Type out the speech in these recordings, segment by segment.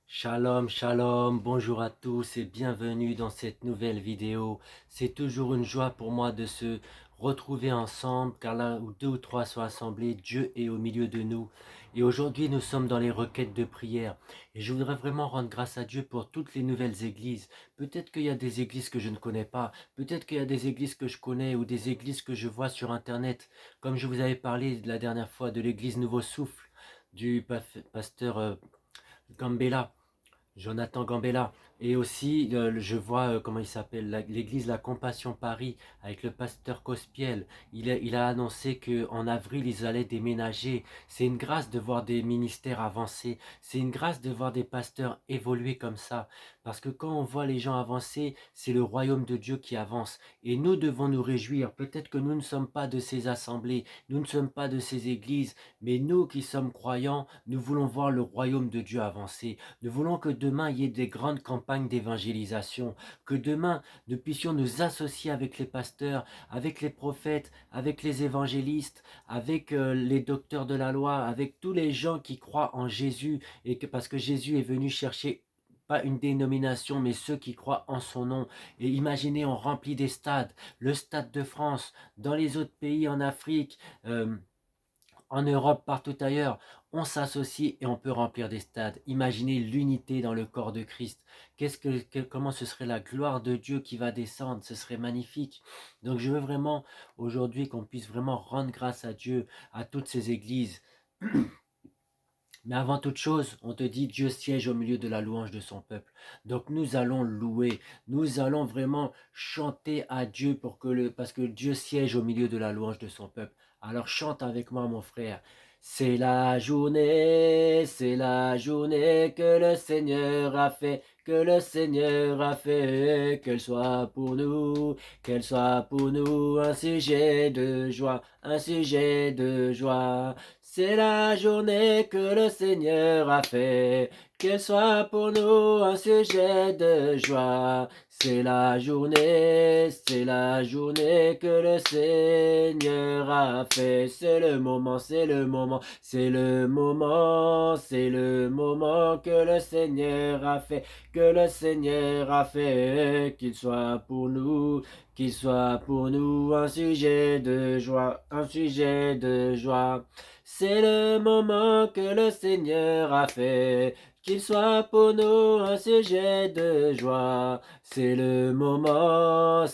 Shalom, shalom, bonjour à tous et bienvenue dans cette nouvelle vidéo. C'est toujours une joie pour moi de se retrouver ensemble car là où deux ou trois sont assemblés, Dieu est au milieu de nous. Et aujourd'hui nous sommes dans les requêtes de prière et je voudrais vraiment rendre grâce à Dieu pour toutes les nouvelles églises. Peut-être qu'il y a des églises que je ne connais pas, peut-être qu'il y a des églises que je connais ou des églises que je vois sur internet. Comme je vous avais parlé la dernière fois de l'église Nouveau Souffle du pasteur Gambella. Jonathan Gambella. Et aussi, je vois, comment il s'appelle, l'église La Compassion Paris, avec le pasteur Cospiel. Il a annoncé qu'en avril, ils allaient déménager. C'est une grâce de voir des ministères avancer. C'est une grâce de voir des pasteurs évoluer comme ça. Parce que quand on voit les gens avancer, c'est le royaume de Dieu qui avance. Et nous devons nous réjouir. Peut-être que nous ne sommes pas de ces assemblées, nous ne sommes pas de ces églises, mais nous qui sommes croyants, nous voulons voir le royaume de Dieu avancer. Nous voulons que demain il y ait des grandes campagnes d'évangélisation, que demain nous puissions nous associer avec les pasteurs, avec les prophètes, avec les évangélistes, avec les docteurs de la loi, avec tous les gens qui croient en Jésus et que parce que Jésus est venu chercher pas une dénomination, mais ceux qui croient en son nom. Et imaginez, on remplit des stades, le stade de France, dans les autres pays en Afrique, en Europe, partout ailleurs, on s'associe et on peut remplir des stades. Imaginez l'unité dans le corps de Christ. Comment ce serait la gloire de Dieu qui va descendre? Ce serait magnifique. Donc je veux vraiment aujourd'hui qu'on puisse vraiment rendre grâce à Dieu, à toutes ces églises. Mais avant toute chose, on te dit Dieu siège au milieu de la louange de son peuple. Donc nous allons louer, nous allons vraiment chanter à Dieu parce que Dieu siège au milieu de la louange de son peuple. Alors chante avec moi mon frère. C'est la journée que le Seigneur a fait, que le Seigneur a fait, qu'elle soit pour nous un sujet de joie, un sujet de joie. C'est la journée que le Seigneur a fait, qu'elle soit pour nous un sujet de joie. C'est la journée que le Seigneur a fait. C'est le moment que le Seigneur a fait, que le Seigneur a fait, qu'il soit pour nous un sujet de joie, un sujet de joie. C'est le moment que le Seigneur a fait, qu'il soit pour nous un sujet de joie. C'est le moment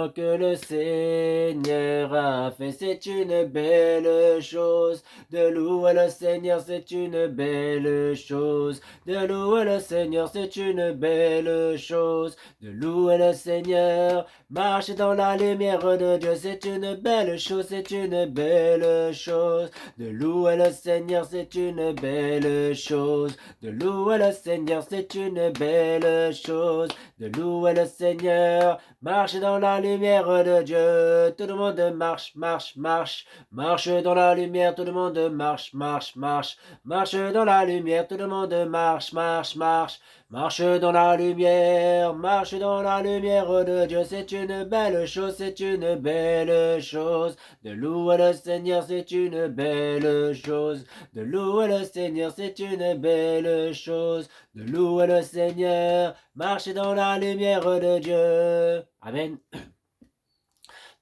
que le Seigneur a fait. C'est une belle chose de louer le Seigneur, c'est une belle chose. De louer le Seigneur, c'est une belle chose. De louer le Seigneur, marcher dans la lumière de Dieu, c'est une belle chose, c'est une belle chose. De louer le Seigneur, c'est une belle chose. De louer le Seigneur, c'est une belle chose. De louer le Seigneur, marcher dans la lumière de Dieu. Tout le monde marche, marche, marche. Marche dans la lumière, tout le monde marche, marche, marche. Marche dans la lumière, tout le monde marche, marche, marche. Marche dans la lumière, marche dans la lumière de Dieu, c'est une belle chose, c'est une belle chose. De louer le Seigneur, c'est une belle chose. De louer le Seigneur, c'est une belle chose. De louer le Seigneur, marcher dans la lumière de Dieu. Amen.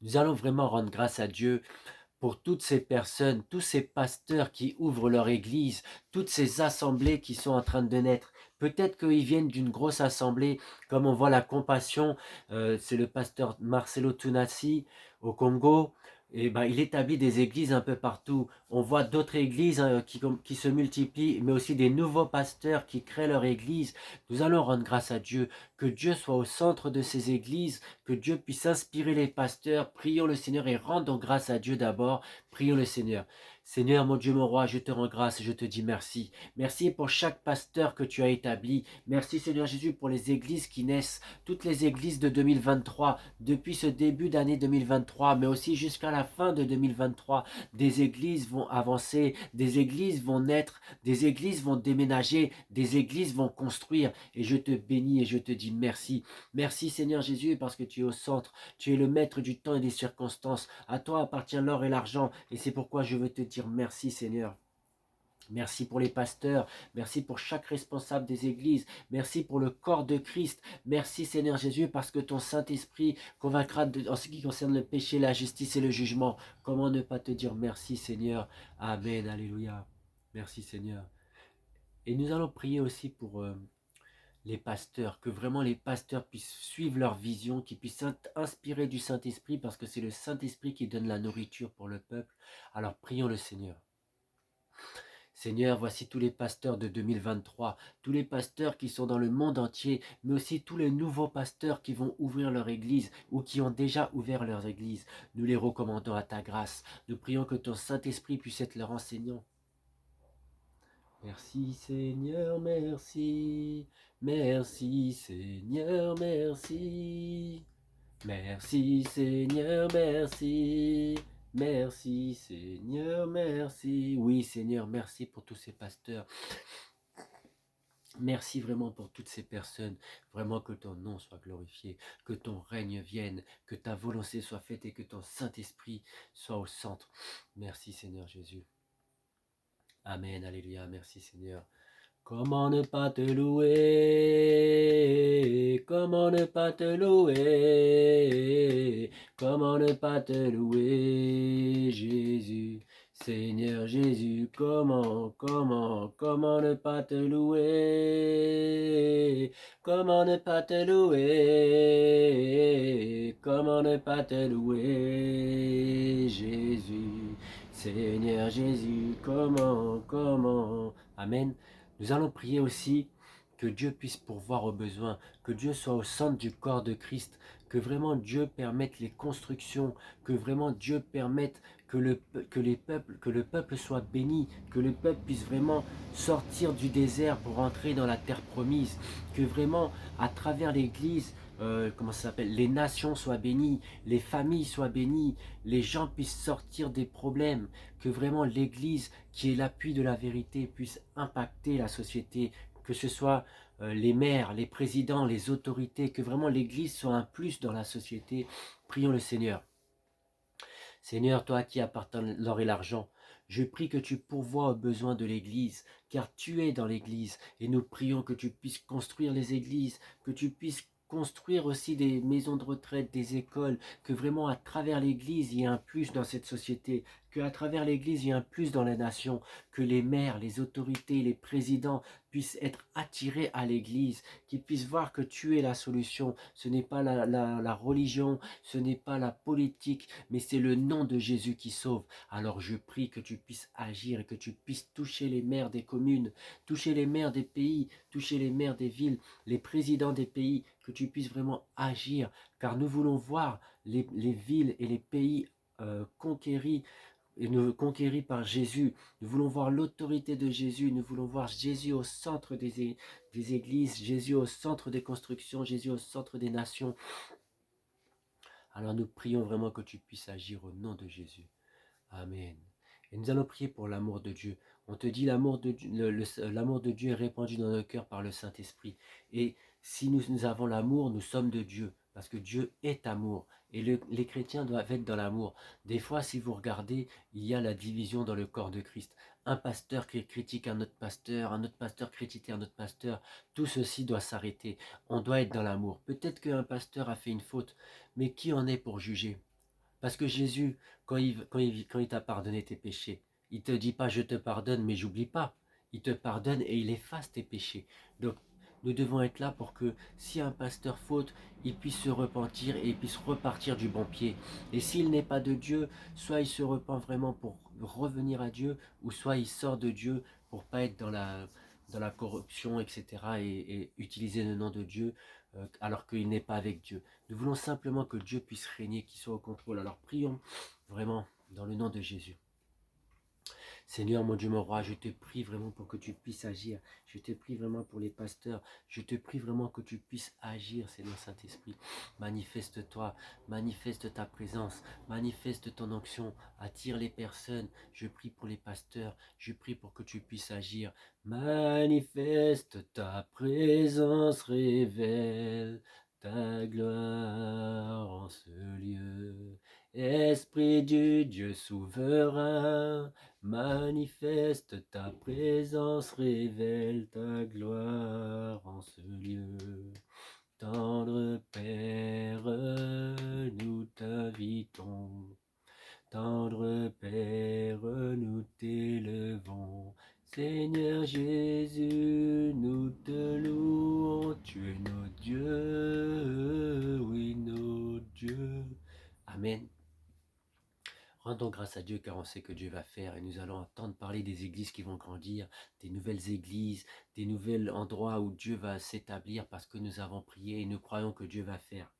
Nous allons vraiment rendre grâce à Dieu pour toutes ces personnes, tous ces pasteurs qui ouvrent leur église, toutes ces assemblées qui sont en train de naître. Peut-être qu'ils viennent d'une grosse assemblée, comme on voit la Compassion, c'est le pasteur Marcelo Tunasi au Congo. Et ben, il établit des églises un peu partout. On voit d'autres églises qui se multiplient, mais aussi des nouveaux pasteurs qui créent leur église. Nous allons rendre grâce à Dieu, que Dieu soit au centre de ces églises, que Dieu puisse inspirer les pasteurs. Prions le Seigneur et rendons grâce à Dieu d'abord. Prions le Seigneur. Seigneur, mon Dieu, mon roi, je te rends grâce et je te dis merci. Merci pour chaque pasteur que tu as établi. Merci, Seigneur Jésus, pour les églises qui naissent, toutes les églises de 2023, depuis ce début d'année 2023, mais aussi jusqu'à la fin de 2023. Des églises vont avancer, des églises vont naître, des églises vont déménager, des églises vont construire. Et je te bénis et je te dis merci. Merci, Seigneur Jésus, parce que tu es au centre. Tu es le maître du temps et des circonstances. À toi appartient l'or et l'argent. Et c'est pourquoi je veux te dire merci, Seigneur. Merci pour les pasteurs, merci pour chaque responsable des églises, merci pour le corps de Christ, merci Seigneur Jésus parce que ton Saint-Esprit convaincra en ce qui concerne le péché, la justice et le jugement. Comment ne pas te dire merci Seigneur? Amen, alléluia. Merci Seigneur. Et nous allons prier aussi pour les pasteurs, que vraiment les pasteurs puissent suivre leur vision, qu'ils puissent être inspirés du Saint-Esprit parce que c'est le Saint-Esprit qui donne la nourriture pour le peuple. Alors prions le Seigneur. Seigneur, voici tous les pasteurs de 2023, tous les pasteurs qui sont dans le monde entier, mais aussi tous les nouveaux pasteurs qui vont ouvrir leur église ou qui ont déjà ouvert leur église. Nous les recommandons à ta grâce. Nous prions que ton Saint-Esprit puisse être leur enseignant. Merci Seigneur, merci. Merci Seigneur, merci. Merci Seigneur, merci. Merci Seigneur, merci. Oui Seigneur, merci pour tous ces pasteurs. Merci vraiment pour toutes ces personnes. Vraiment que ton nom soit glorifié, que ton règne vienne, que ta volonté soit faite et que ton Saint-Esprit soit au centre. Merci Seigneur Jésus. Amen, alléluia, merci Seigneur. Comment ne pas te louer? Comment ne pas te louer? Comment ne pas te louer, Jésus? Seigneur Jésus, comment ne pas te louer? Comment ne pas te louer? Comment ne pas te louer, Jésus? Seigneur Jésus, comment? Amen. Nous allons prier aussi que Dieu puisse pourvoir aux besoins, que Dieu soit au centre du corps de Christ, que vraiment Dieu permette les constructions, que vraiment Dieu permette que le peuple soit béni, que le peuple puisse vraiment sortir du désert pour entrer dans la terre promise, que vraiment à travers l'Église, les nations soient bénies, les familles soient bénies, les gens puissent sortir des problèmes, que vraiment l'Église, qui est l'appui de la vérité, puisse impacter la société, que ce soit les maires, les présidents, les autorités, que vraiment l'Église soit un plus dans la société. Prions le Seigneur. Seigneur, toi qui appartiens l'or et l'argent, je prie que tu pourvoies aux besoins de l'Église, car tu es dans l'Église, et nous prions que tu puisses construire les églises, que tu puisses construire aussi des maisons de retraite, des écoles, que vraiment à travers l'Église il y ait un plus dans cette société, qu'à travers l'Église il y ait un plus dans la nation, que les maires, les autorités, les présidents puissent être attirés à l'Église, qu'ils puissent voir que tu es la solution. Ce n'est pas la religion, ce n'est pas la politique, mais c'est le nom de Jésus qui sauve. Alors je prie que tu puisses agir et que tu puisses toucher les maires des communes, toucher les maires des pays, toucher les maires des villes, les présidents des pays, que tu puisses vraiment agir, car nous voulons voir les villes et les pays conquéris et nous conquéris par Jésus. Nous voulons voir l'autorité de Jésus, nous voulons voir Jésus au centre des églises, Jésus au centre des constructions, Jésus au centre des nations. Alors nous prions vraiment que tu puisses agir au nom de Jésus. Amen. Et nous allons prier pour l'amour de Dieu. On te dit l'amour de Dieu, l'amour de Dieu est répandu dans nos cœurs par le Saint-Esprit. Et si nous avons l'amour, nous sommes de Dieu. Parce que Dieu est amour. Et les chrétiens doivent être dans l'amour. Des fois, si vous regardez, il y a la division dans le corps de Christ. Un pasteur qui critique un autre pasteur critique un autre pasteur. Tout ceci doit s'arrêter. On doit être dans l'amour. Peut-être qu'un pasteur a fait une faute, mais qui en est pour juger? Parce que Jésus, quand il t'a pardonné tes péchés, il ne te dit pas je te pardonne mais j'oublie pas. Il te pardonne et il efface tes péchés. Donc nous devons être là pour que si un pasteur faute, il puisse se repentir et il puisse repartir du bon pied. Et s'il n'est pas de Dieu, soit il se repent vraiment pour revenir à Dieu, ou soit il sort de Dieu pour pas être dans la corruption, etc. Et utiliser le nom de Dieu alors qu'il n'est pas avec Dieu. Nous voulons simplement que Dieu puisse régner, qu'il soit au contrôle. Alors prions vraiment dans le nom de Jésus. Seigneur, mon Dieu, mon roi, je te prie vraiment pour que tu puisses agir. Je te prie vraiment pour les pasteurs. Je te prie vraiment que tu puisses agir, Seigneur Saint-Esprit. Manifeste-toi, manifeste ta présence, manifeste ton onction, attire les personnes. Je prie pour les pasteurs, je prie pour que tu puisses agir. Manifeste ta présence, révèle ta gloire en ce lieu. Esprit du Dieu souverain, Manifeste ta présence, révèle ta gloire en ce lieu. Tendre Père, nous t'invitons. Tendre Père, nous t'élevons. Seigneur Jésus, nous te louons. Tu es notre Dieu, oui, notre Dieu. Amen. Rendons grâce à Dieu car on sait que Dieu va faire et nous allons entendre parler des églises qui vont grandir, des nouvelles églises, des nouveaux endroits où Dieu va s'établir parce que nous avons prié et nous croyons que Dieu va faire.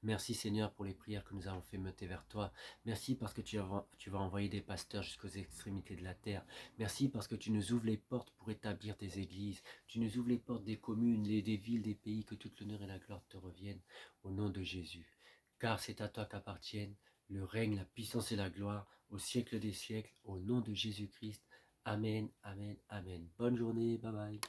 Merci Seigneur pour les prières que nous avons fait monter vers toi. Merci parce que tu vas envoyer des pasteurs jusqu'aux extrémités de la terre. Merci parce que tu nous ouvres les portes pour établir des églises. Tu nous ouvres les portes des communes, des villes, des pays, que toute l'honneur et la gloire te reviennent au nom de Jésus. Car c'est à toi qu'appartiennent le règne, la puissance et la gloire au siècle des siècles, au nom de Jésus-Christ. Amen, amen, amen. Bonne journée, bye bye.